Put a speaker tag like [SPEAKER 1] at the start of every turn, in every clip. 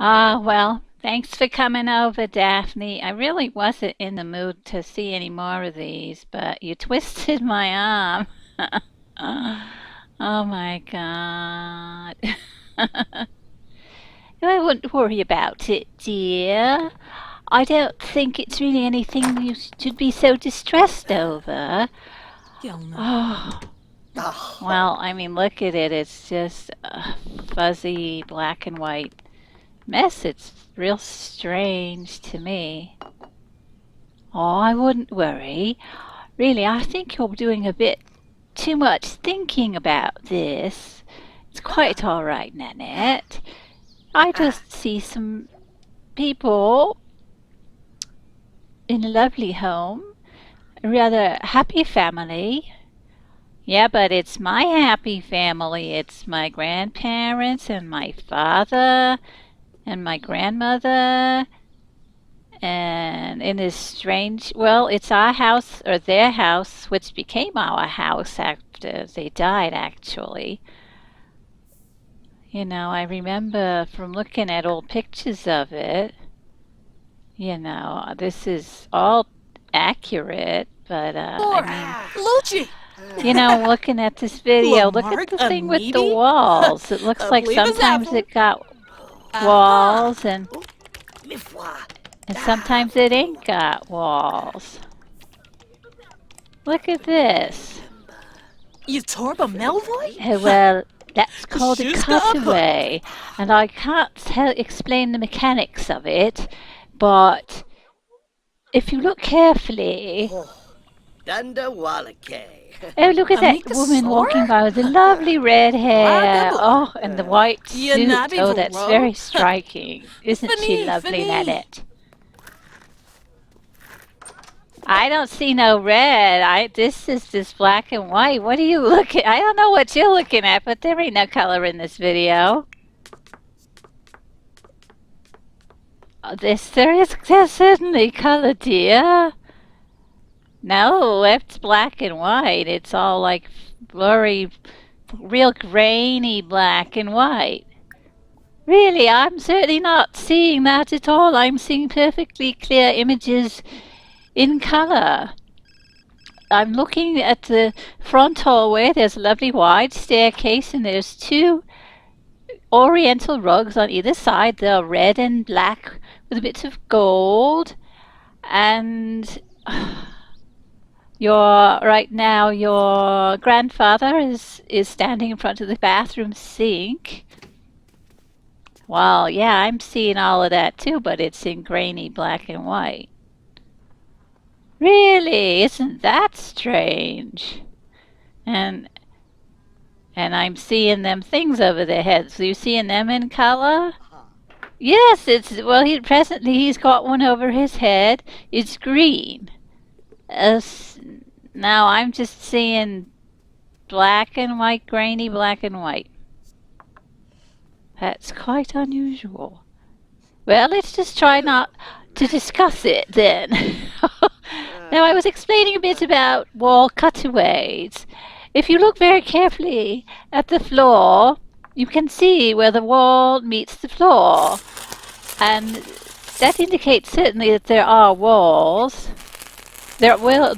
[SPEAKER 1] Ah, well, thanks for coming over, Daphne. I really wasn't in the mood to see any more of these, but you twisted my arm. Oh my God. I wouldn't worry about it, dear. I don't think it's really anything you should be so distressed over. Oh, well, I mean, look at it. It's just a fuzzy black and white mess. It's real strange to me. Oh, I wouldn't worry. Really, I think you're doing a bit too much thinking about this. It's quite all right, Nanette. I just see some people in a lovely home, a rather happy family. Yeah, but it's my happy family. It's my grandparents and my father and my grandmother. And in this strange, well, it's our house or their house, which became our house after they died, actually. I remember from looking at old pictures of it, this is all accurate, but I
[SPEAKER 2] Or
[SPEAKER 1] mean,
[SPEAKER 2] Lucci,
[SPEAKER 1] looking at this video, look at
[SPEAKER 2] Lamarck,
[SPEAKER 1] the thing with the
[SPEAKER 2] Amibi,
[SPEAKER 1] walls. It looks like
[SPEAKER 2] believe his
[SPEAKER 1] sometimes
[SPEAKER 2] apple.
[SPEAKER 1] it got
[SPEAKER 2] Aha!
[SPEAKER 1] walls and sometimes it ain't got walls. Look at this.
[SPEAKER 2] You torba Melvoy?
[SPEAKER 1] Well, that's called a
[SPEAKER 2] Schuster upper.
[SPEAKER 1] cutaway, and I can't explain the mechanics of it, but if you look carefully,
[SPEAKER 3] Dunda Wallake.
[SPEAKER 1] oh, look at that
[SPEAKER 2] Amika
[SPEAKER 1] woman
[SPEAKER 2] sore?
[SPEAKER 1] walking by with the lovely red hair.
[SPEAKER 2] Ragabu.
[SPEAKER 1] Oh, and the white
[SPEAKER 2] You
[SPEAKER 1] suit.
[SPEAKER 2] nabby
[SPEAKER 1] Oh, that's
[SPEAKER 2] Vero?
[SPEAKER 1] very striking. Isn't she lovely,
[SPEAKER 2] Fini.
[SPEAKER 1] Nanette? I don't see no red. This is just black and white. What are you looking? I don't know what you're looking at, but there ain't no color in this video. Oh, there's certainly color, dear. No, it's black and white. It's all like blurry, real grainy black and white. Really, I'm certainly not seeing that at all. I'm seeing perfectly clear images in color. I'm looking at the front hallway. There's a lovely wide staircase, and there's two oriental rugs on either side. They're red and black with bits of gold. And your grandfather is standing in front of the bathroom sink. Well, yeah, I'm seeing all of that too, but it's in grainy black and white. Really? Isn't that strange? And and I'm seeing them things over their heads. So you seeing them in color? Yes, presently he's got one over his head. It's green. As Now I'm just seeing black and white, grainy black and white. That's quite unusual. Well, let's just try not to discuss it then. Now, I was explaining a bit about wall cutaways. If you look very carefully at the floor, you can see where the wall meets the floor. And that indicates certainly that there are walls. The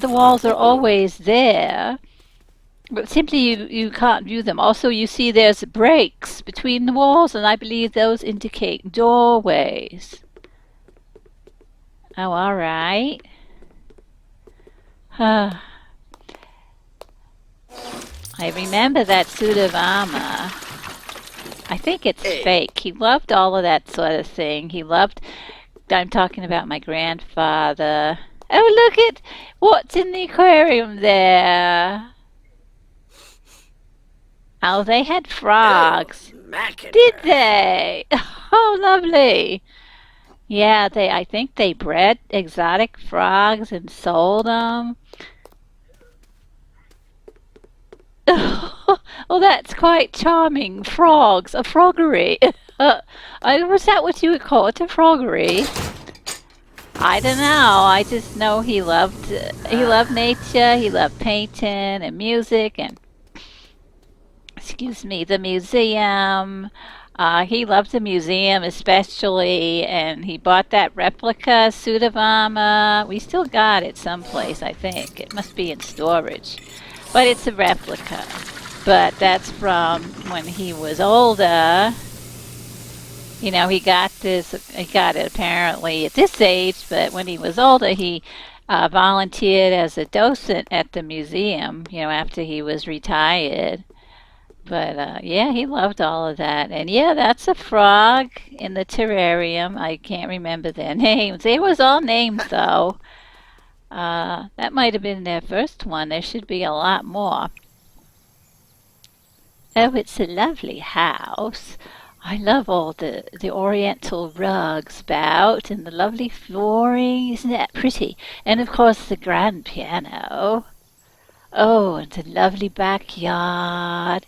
[SPEAKER 1] walls are always there, but simply you can't view them. Also, you see there's breaks between the walls, and I believe those indicate doorways. Oh, all right. I remember that suit of armor. I think it's fake. He loved all of that sort of thing. I'm talking about my grandfather. Oh, look at what's in the aquarium there. Oh, they had frogs. Did they? Oh, lovely. Yeah, I think they bred exotic frogs and sold them. Oh, that's quite charming. Frogs, a froggery. Was that what you would call it, a froggery? I don't know. I just know he loved nature. He loved painting and music and, excuse me, the museum. He loved the museum especially, and he bought that replica suit of armor. We still got it someplace, I think. It must be in storage. But it's a replica. But that's from when he was older. He got this, he got it apparently at this age, but when he was older, he volunteered as a docent at the museum, after he was retired. But yeah, he loved all of that. And yeah, that's a frog in the terrarium. I can't remember their names. They was all named though. That might have been their first one. There should be a lot more. Oh, it's a lovely house. I love all the oriental rugs about and the lovely flooring. Isn't that pretty? And of course the grand piano. Oh, and the lovely backyard.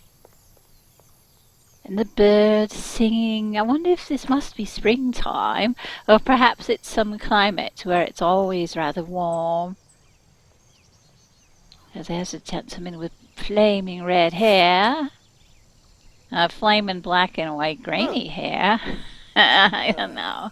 [SPEAKER 1] And the birds singing. I wonder if this must be springtime, or perhaps it's some climate where it's always rather warm. And there's a gentleman with flaming red hair. Flaming black and white grainy hair. I don't know.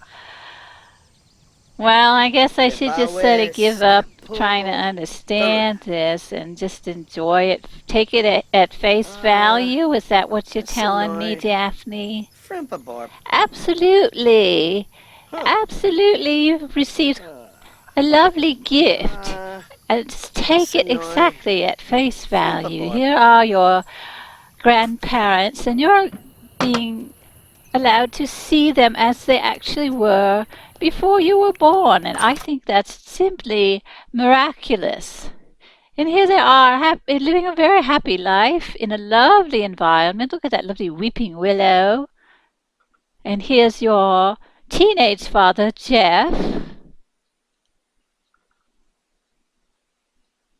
[SPEAKER 1] Well, I guess I should just sort of give up trying to understand this and just enjoy it. Take it at face value. Is that what you're telling me, Daphne? Absolutely. Absolutely. You've received a lovely gift. And just take it exactly at face value. Here are your grandparents, and you're being allowed to see them as they actually were before you were born, and I think that's simply miraculous. And here they are, living a very happy life in a lovely environment. Look at that lovely weeping willow. And here's your teenage father, Jeff.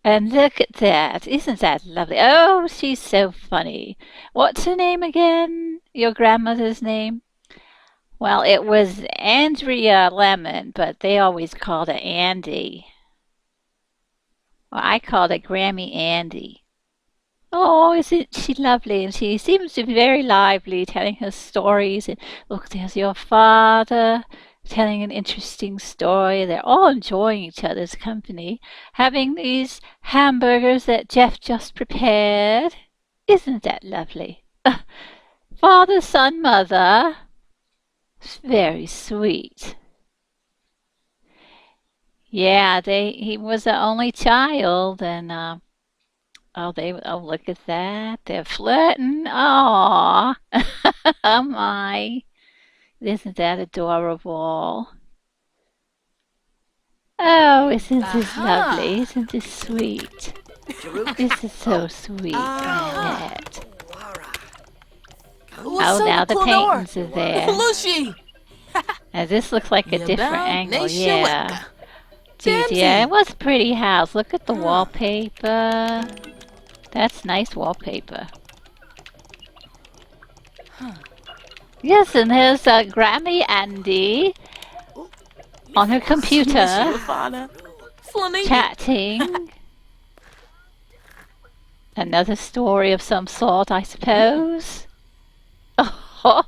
[SPEAKER 1] And look at that. Isn't that lovely? Oh, she's so funny. What's her name again? Your grandmother's name? Well, it was Andrea Lemon, but they always called her Andy. Well, I called her Grammy Andy. Oh, isn't she lovely? And she seems to be very lively, telling her stories. And look, there's your father telling an interesting story. They're all enjoying each other's company, having these hamburgers that Jeff just prepared. Isn't that lovely? Father, son, mother. It's very sweet. Yeah, he was the only child, and oh, look at that. They're flirting. Aw. Oh my. Isn't that adorable? Oh, isn't this lovely? Isn't this sweet? This is so sweet, Annette. Oh, now the paintings are there. Now this looks like a different angle, yeah. Geez, yeah, it was a pretty house. Look at the wallpaper. That's nice wallpaper. Yes, and there's Grammy Andy on her computer chatting. Another story of some sort, I suppose. Oh.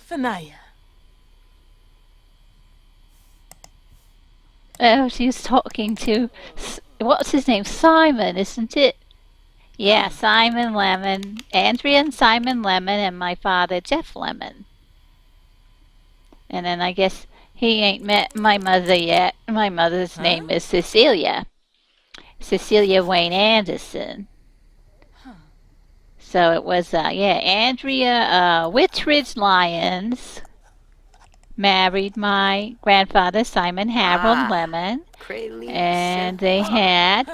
[SPEAKER 2] Fanaya.
[SPEAKER 1] Oh, she's talking to, what's his name? Simon, isn't it? Yeah, Simon Lemon. Andrea and Simon Lemon, and my father, Jeff Lemon. And then I guess he ain't met my mother yet. My mother's name is Cecilia. Cecilia Wayne Anderson. So it was, yeah, Andrea Whitridge Lyons married my grandfather, Simon Harold Lemon. And they had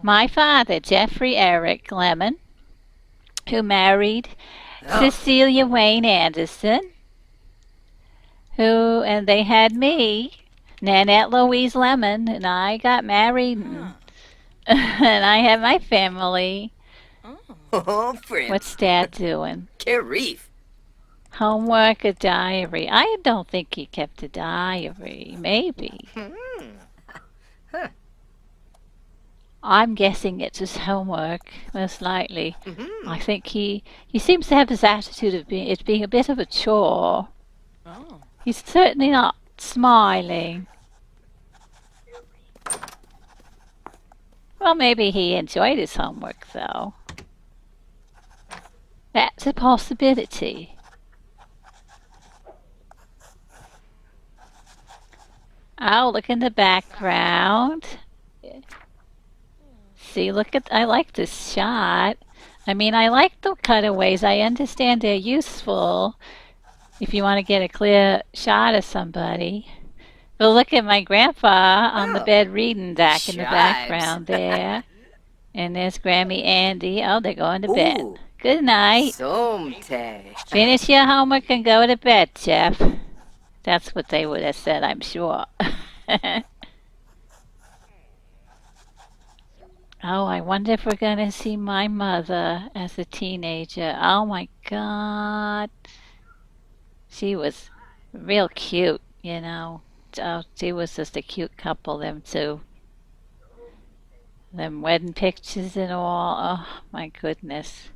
[SPEAKER 1] my father, Jeffrey Eric Lemon, who married Cecilia Wayne Anderson, and they had me, Nanette Louise Lemon, and I got married, and I had my family.
[SPEAKER 3] Oh, friend.
[SPEAKER 1] What's Dad doing?
[SPEAKER 3] Tarif.
[SPEAKER 1] Homework, a diary. I don't think he kept a diary. Maybe. I'm guessing it's his homework, most likely. I think he seems to have this attitude of it being a bit of a chore.
[SPEAKER 2] Oh.
[SPEAKER 1] He's certainly not smiling. Well, maybe he enjoyed his homework, though. That's a possibility. Oh, look in the background. See, I like this shot. I mean, I like the cutaways. I understand they're useful if you want to get a clear shot of somebody. But look at my grandpa on the bed reading back in the background there. And there's Grammy Andy. Oh, they're going to bed.
[SPEAKER 3] Ooh.
[SPEAKER 1] Good night.
[SPEAKER 3] Somte.
[SPEAKER 1] Finish your homework and go to bed, Jeff. That's what they would have said, I'm sure. Oh, I wonder if we're going to see my mother as a teenager. Oh my God. She was real cute, you know. Oh, she was just a cute couple, them two. Them wedding pictures and all. Oh my goodness.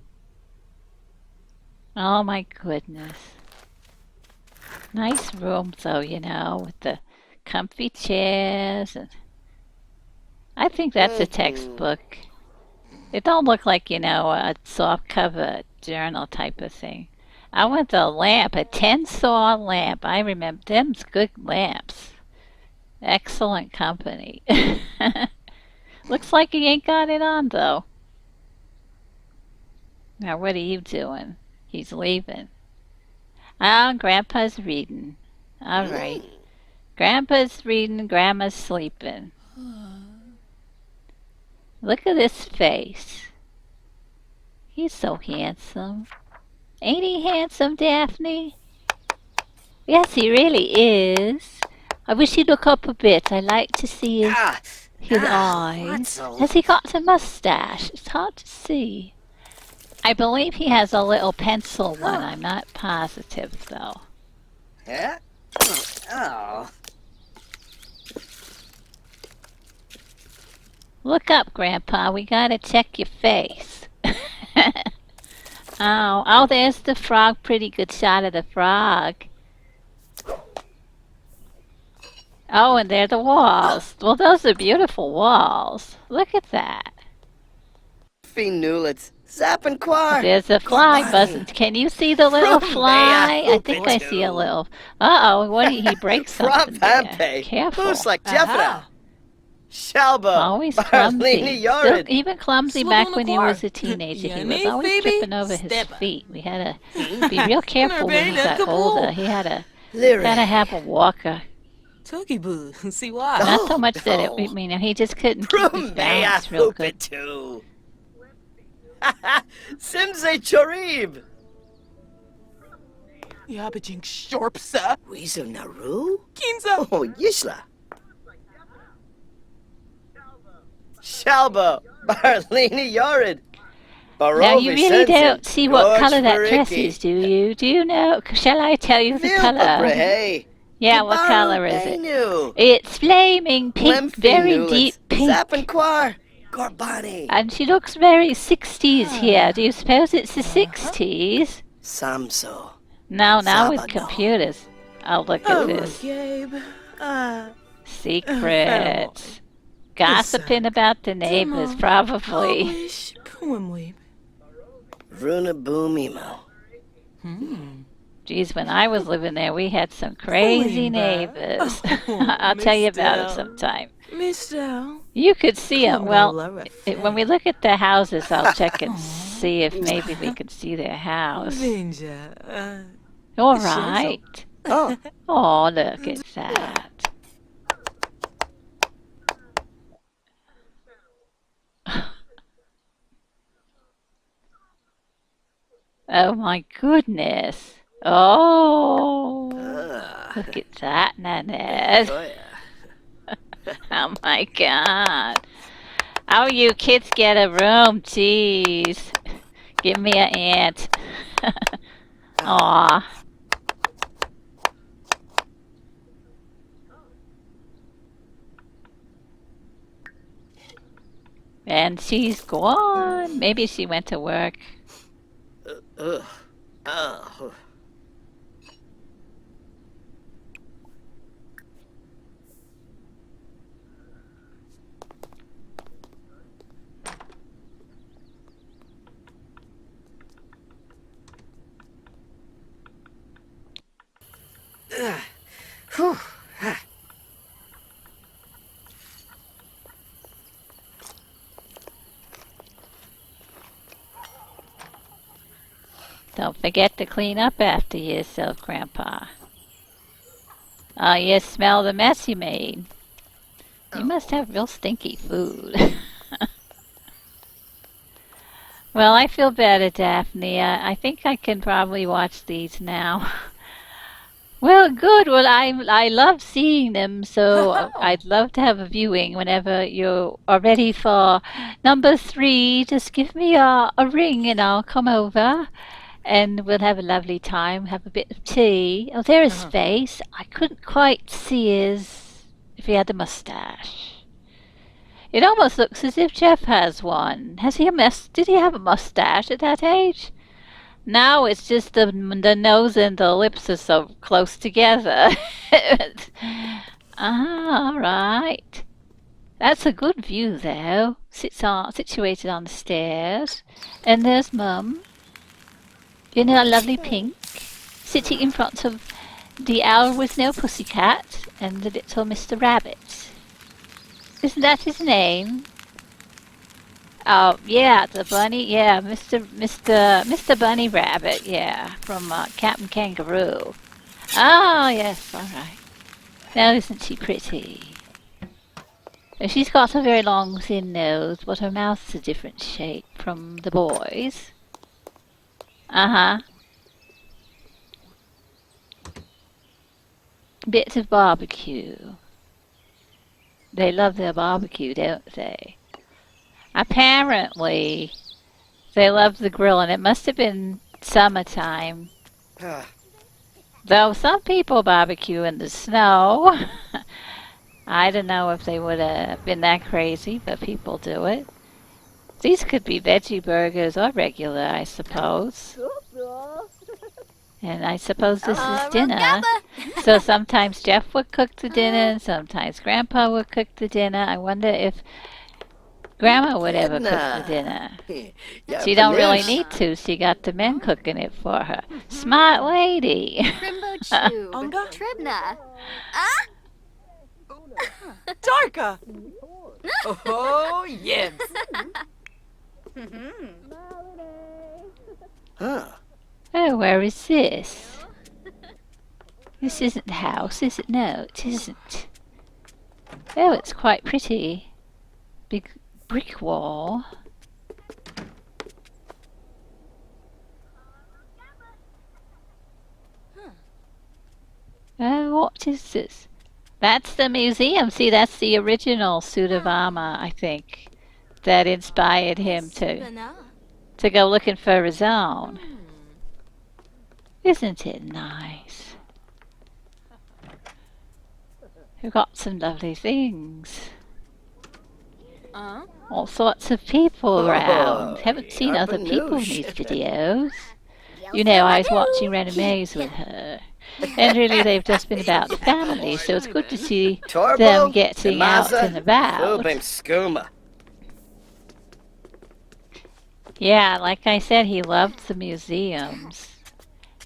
[SPEAKER 1] Oh my goodness. Nice room though, you know, with the comfy chairs. And I think that's a textbook. It don't look like, you know, a soft cover journal type of thing. I want the lamp, a 10 saw lamp. I remember them's good lamps. Excellent company. Looks like he ain't got it on though. Now what are you doing? He's leaving. Oh, Grandpa's reading. All right. Grandpa's reading, Grandma's sleeping. Look at his face. He's so handsome. Ain't he handsome, Daphne? Yes, he really is. I wish he'd look up a bit. I like to see his eyes. Has he got a mustache? It's hard to see. I believe he has a little pencil one. I'm not positive, though.
[SPEAKER 3] Yeah? Oh.
[SPEAKER 1] Look up, Grandpa. We gotta check your face. Oh, there's the frog. Pretty good shot of the frog. Oh, and there are the walls. Well, those are beautiful walls. Look at that.
[SPEAKER 3] Finulets. Zappenquar.
[SPEAKER 1] There's a fly buzzing. Can you see the little fly? I think I see a little. Uh-oh, what he breaks something there. Careful.
[SPEAKER 3] Who's like Jeffna? Shalba.
[SPEAKER 1] Always clumsy. Still, even clumsy
[SPEAKER 2] Slip
[SPEAKER 1] back
[SPEAKER 2] on the
[SPEAKER 1] when he
[SPEAKER 2] car.
[SPEAKER 1] was a teenager. He
[SPEAKER 2] Yeah,
[SPEAKER 1] was
[SPEAKER 2] me,
[SPEAKER 1] always
[SPEAKER 2] baby.
[SPEAKER 1] tripping over his
[SPEAKER 2] Step up.
[SPEAKER 1] feet. We had to be real careful when he got older. He had to
[SPEAKER 3] Lyric.
[SPEAKER 1] have a walker.
[SPEAKER 2] Tookie boo. See why?
[SPEAKER 1] Not so much that
[SPEAKER 3] no.
[SPEAKER 1] he just couldn't keep his
[SPEAKER 3] Brumea
[SPEAKER 1] balance real good.
[SPEAKER 3] Hupitu. Simse Chorib.
[SPEAKER 2] Yabajing Shorpsa.
[SPEAKER 3] Wizu Naru?
[SPEAKER 2] Kinza.
[SPEAKER 3] Oh, Yishla. Shalba. Barlini Yorid.
[SPEAKER 1] Now you really don't see what color that dress is, do you? Do you know? Shall I tell you the color? Yeah, what color is it? It's flaming pink, very deep pink.
[SPEAKER 3] Zappenquar. Gorbani.
[SPEAKER 1] And she looks very 60s here. Do you suppose it's the 60s?
[SPEAKER 3] Samso.
[SPEAKER 1] No, now with
[SPEAKER 3] Sabado.
[SPEAKER 1] computers. Oh, look at this.
[SPEAKER 2] Gabe.
[SPEAKER 1] Secrets. Gossiping about the neighbors, probably.
[SPEAKER 2] Wish. Puamweep.
[SPEAKER 3] Runa Boomimo.
[SPEAKER 1] Geez, when I was living there, we had some crazy neighbors. I'll tell you about it sometime.
[SPEAKER 2] Mr.
[SPEAKER 1] You could see them. Well, when we look at their houses, I'll check and see if maybe we can see their house.
[SPEAKER 2] Vinja.
[SPEAKER 1] All right.
[SPEAKER 3] Oh,
[SPEAKER 1] Oh, look at that. Oh my goodness. Oh, look at that, Nanette.
[SPEAKER 3] oh yeah.
[SPEAKER 1] Oh my God. Oh, you kids get a room, jeez. Give me an ant. Aw. And she's gone. Maybe she went to work.
[SPEAKER 3] Ugh. Oh. Whew.
[SPEAKER 1] Don't forget to clean up after yourself, Grandpa. Oh, you smell the mess you made. You must have real stinky food. Well, I feel better, Daphne. I think I can probably watch these now. Well, good. Well, I love seeing them, so I'd love to have a viewing whenever you are ready for number 3. Just give me a ring and I'll come over and we'll have a lovely time, have a bit of tea. Oh, there his face. I couldn't quite see if he had a mustache. It almost looks as if Jeff has one. Did he have a mustache at that age? Now it's just the nose and the lips are so close together. All right. That's a good view, though. Situated on the stairs. And there's Mum in a lovely pink, sitting in front of the owl with no pussycat and the little Mr. Rabbit. Isn't that his name? Oh, yeah, the bunny, yeah, Mr. Bunny Rabbit, yeah, from Captain Kangaroo. Oh, yes, all right. Now, isn't she pretty? She's got a very long, thin nose, but her mouth's a different shape from the boys. Uh-huh. Bits of barbecue. They love their barbecue, don't they? Apparently, they love the grill, and it must have been summertime. Though some people barbecue in the snow. I don't know if they would have been that crazy, but people do it. These could be veggie burgers or regular, I suppose. And I suppose this is dinner. So sometimes Jeff would cook the dinner, and sometimes Grandpa would cook the dinner. I wonder if Grandma would ever cook the dinner. She don't really need to. She got the men cooking it for her. Smart lady.
[SPEAKER 2] Tribna. Darka. Oh, yes.
[SPEAKER 3] Huh.
[SPEAKER 1] Oh, where is this? This isn't the house, is it? No, it isn't. Oh, it's quite pretty. Big brick wall. Oh, what is this? That's the museum. See, that's the original suit of armor, I think, that inspired him to go looking for his own. Isn't it nice? We've got some lovely things. All sorts of people around. Haven't seen other people in these videos. You know, I was watching Renomés with her. And really, they've just been about the family, so it's good to see them getting out and about. Yeah, like I said, he loved the museums.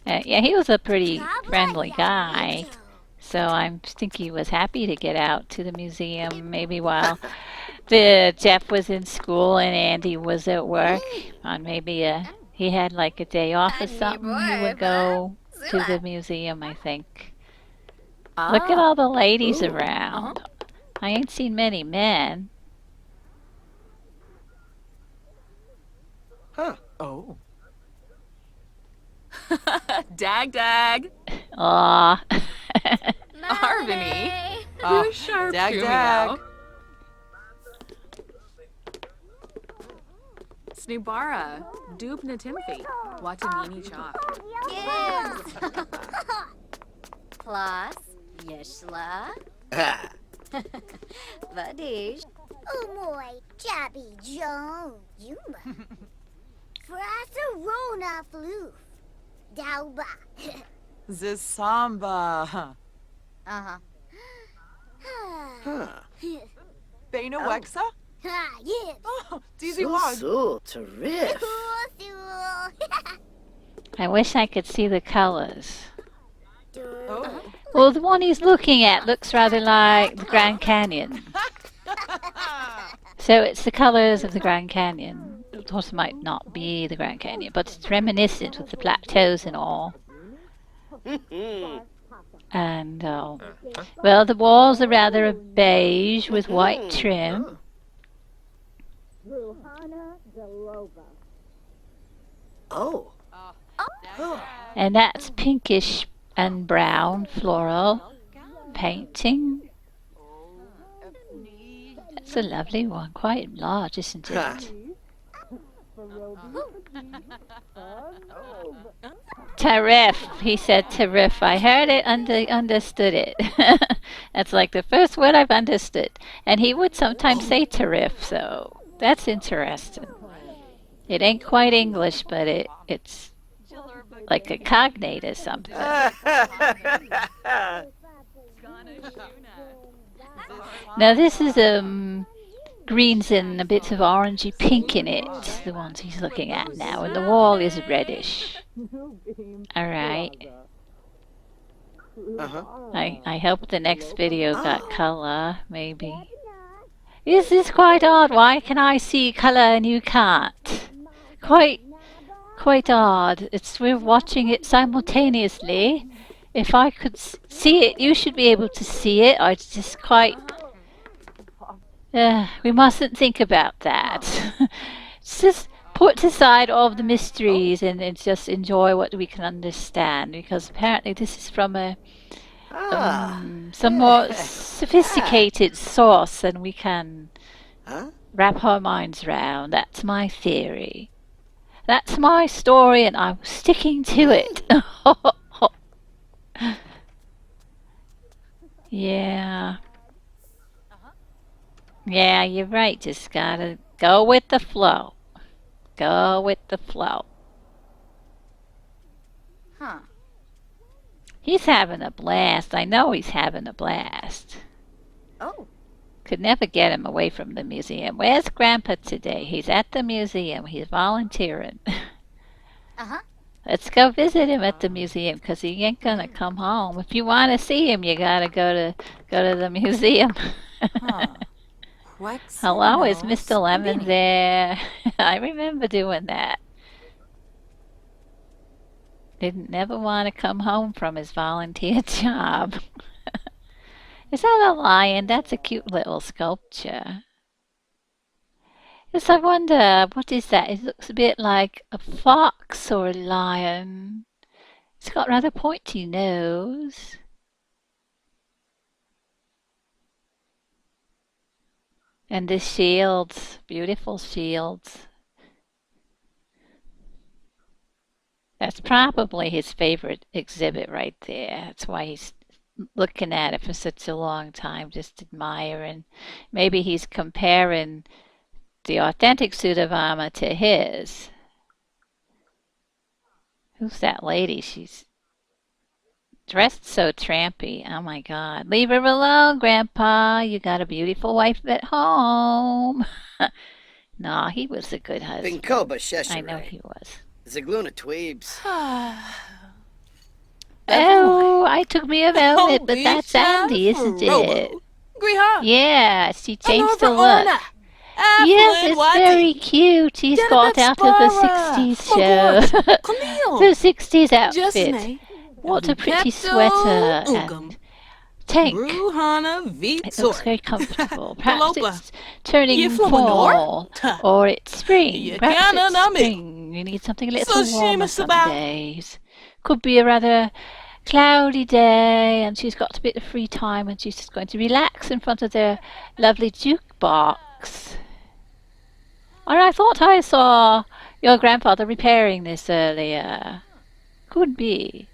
[SPEAKER 1] Yeah, he was a pretty friendly guy, so I think he was happy to get out to the museum, maybe while Jeff was in school and Andy was at work. On maybe he had like a day off or something, he would go to the museum, I think. Look at all the ladies around. I ain't seen many men.
[SPEAKER 3] Huh.
[SPEAKER 2] Oh. Dag.
[SPEAKER 1] Aw.
[SPEAKER 2] Harmony.
[SPEAKER 4] Who's sharp
[SPEAKER 2] Dag. Snubara. Dubna Timothy. Watanini Chop.
[SPEAKER 5] Gibbs. Plus, Yeshla.
[SPEAKER 3] Ah.
[SPEAKER 5] Vadish. Umoy. Gabby Jones, Yuma. Frasarona Floof. Dauba.
[SPEAKER 2] The samba.
[SPEAKER 5] Uh-huh.
[SPEAKER 3] Huh.
[SPEAKER 2] Bena
[SPEAKER 3] Oh.
[SPEAKER 2] Wexa?
[SPEAKER 5] Yes.
[SPEAKER 2] Oh, Dizzy Wog.
[SPEAKER 3] So terrific.
[SPEAKER 1] I wish I could see the colors.
[SPEAKER 2] Oh.
[SPEAKER 1] Well, the one he's looking at looks rather like the Grand Canyon. So it's the colors of the Grand Canyon. Of course, it might not be the Grand Canyon, but it's reminiscent with the plateaus and all. And, well, the walls are rather a beige with white trim.
[SPEAKER 3] Oh.
[SPEAKER 1] And that's pinkish and brown floral painting. That's a lovely one. Quite large, isn't
[SPEAKER 3] Ha.
[SPEAKER 1] it? Tariff. He said tariff. I heard it, understood it. That's like the first word I've understood. And he would sometimes say tariff, so that's interesting. It ain't quite English, but it's like a cognate or something. Now this is greens and a bit of orangey pink in it, the ones he's looking at now, and the wall is reddish. Alright.
[SPEAKER 3] Uh-huh.
[SPEAKER 1] I hope the next video got color, maybe. This is quite odd. Why can I see color and you can't? Quite odd. We're watching it simultaneously. If I could see it, you should be able to see it. It's just quite... we mustn't think about that. Just put aside all of the mysteries and just enjoy what we can understand, because apparently this is from some more sophisticated source than we can wrap our minds around. That's my theory. That's my story, and I'm sticking to it. Yeah. Yeah, you're right. Just gotta go with the flow. Go with the flow.
[SPEAKER 5] Huh.
[SPEAKER 1] He's having a blast. I know he's having a blast.
[SPEAKER 5] Oh.
[SPEAKER 1] Could never get him away from the museum. Where's Grandpa today? He's at the museum. He's volunteering.
[SPEAKER 5] Uh-huh.
[SPEAKER 1] Let's go visit him at the museum, because he ain't gonna come home. If you want to see him, you gotta go to the museum. Hello, is Mr. Lemon there? I remember doing that. Didn't never want to come home from his volunteer job. Is that a lion? That's a cute little sculpture. Yes, I wonder, what is that? It looks a bit like a fox or a lion. It's got rather pointy nose. And the shields, beautiful shields. That's probably his favorite exhibit right there. That's why he's looking at it for such a long time, just admiring. Maybe he's comparing the authentic suit of armor to his. Who's that lady? She's dressed so trampy. Oh my God. Leave her alone, Grandpa. You got a beautiful wife at home. Nah, he was a good husband.
[SPEAKER 3] Binkoba
[SPEAKER 1] I know
[SPEAKER 3] Sheshere.
[SPEAKER 1] he was.
[SPEAKER 3] Zagluna Tweebs.
[SPEAKER 1] Oh, I took me a velvet, but that's Andy, isn't it? Yeah, she changed the look. Yes, it's very cute. He's got out of a 60s show. The 60s outfit. What a pretty sweater and tank. It looks very comfortable. Perhaps it's turning fall, or it's spring. Perhaps it's spring. You need something a little warmer some days. Could be a rather cloudy day, and she's got a bit of free time, and she's just going to relax in front of their lovely jukebox. And I thought I saw your grandfather repairing this earlier. Could be.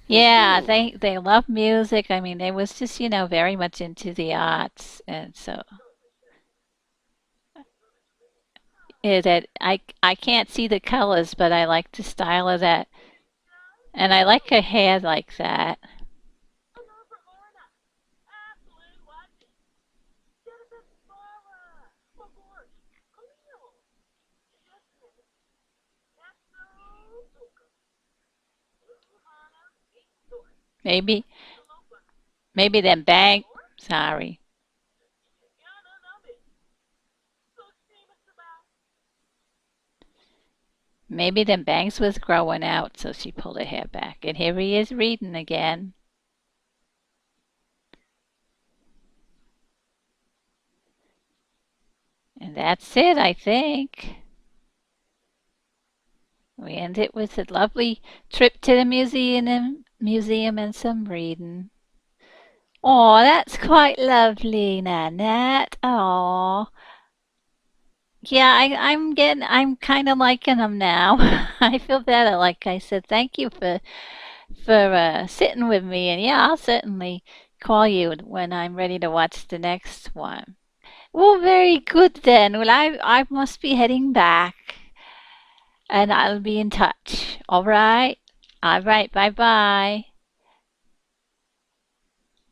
[SPEAKER 1] Yeah, they love music. I mean, they was just, very much into the arts, and so is that I can't see the colors, but I like the style of that, and I like her hair like that. Maybe maybe them bang. Sorry. Maybe them bangs was growing out, so she pulled her hair back. And here he is reading again. And that's it, I think. We end it with a lovely trip to the museum and some reading. Oh, that's quite lovely, Nanette. Oh, yeah, I'm kind of liking them now. I feel better. Like I said, thank you for sitting with me, and yeah, I'll certainly call you when I'm ready to watch the next one. Well, very good then. Well, I must be heading back, and I'll be in touch. All right. All right. Bye bye.